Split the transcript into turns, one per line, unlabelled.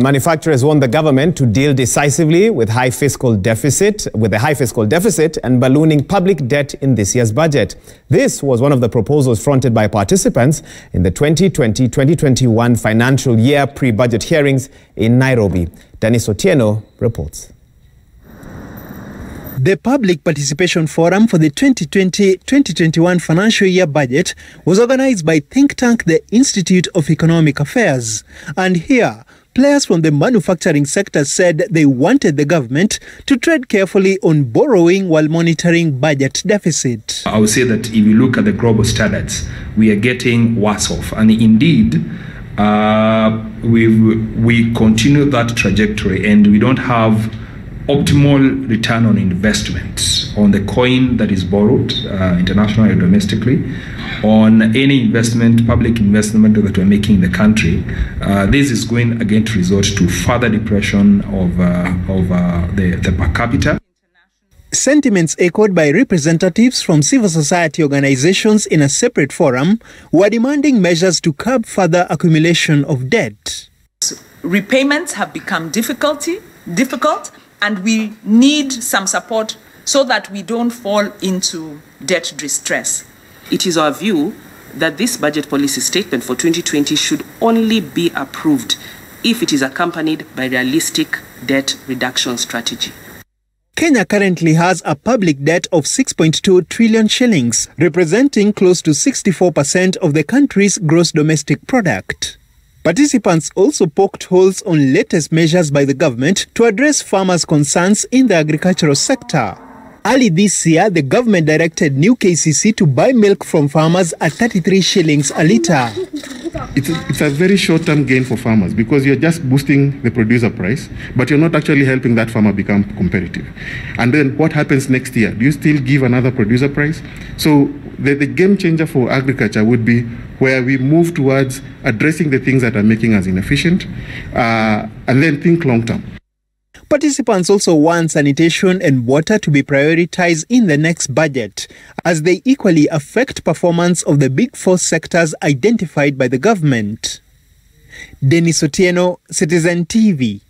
Manufacturers want the government to deal decisively with a high fiscal deficit and ballooning public debt in this year's budget. This was one of the proposals fronted by participants in the 2020-2021 financial year pre-budget hearings in Nairobi. Dennis Otieno reports.
The Public Participation Forum for the 2020-2021 financial year budget was organized by think tank the Institute of Economic Affairs. And here, players from the manufacturing sector said they wanted the government to tread carefully on borrowing while monitoring budget deficit.
I would say that if you look at the global standards, we are getting worse off. And indeed, we continue that trajectory and we don't have optimal return on investment on the coin that is borrowed internationally or domestically, on any investment, public investment that we're making in the country. This is going again to resort to further depression of the per capita.
Sentiments echoed by representatives from civil society organizations in a separate forum were demanding measures to curb further accumulation of debt.
Repayments have become difficult, and we need some support so that we don't fall into debt distress.
It is our view that this budget policy statement for 2020 should only be approved if it is accompanied by realistic debt reduction strategy.
Kenya currently has a public debt of 6.2 trillion shillings, representing close to 64% of the country's gross domestic product. Participants also poked holes on latest measures by the government to address farmers' concerns in the agricultural sector. Early this year, the government directed new KCC to buy milk from farmers at 33 shillings a litre.
It's a very short-term gain for farmers because you're just boosting the producer price, but you're not actually helping that farmer become competitive. And then what happens next year? Do you still give another producer price? So the game changer for agriculture would be where we move towards addressing the things that are making us inefficient and then think long-term.
Participants also want sanitation and water to be prioritized in the next budget, as they equally affect performance of the big four sectors identified by the government. Dennis Otieno, Citizen TV.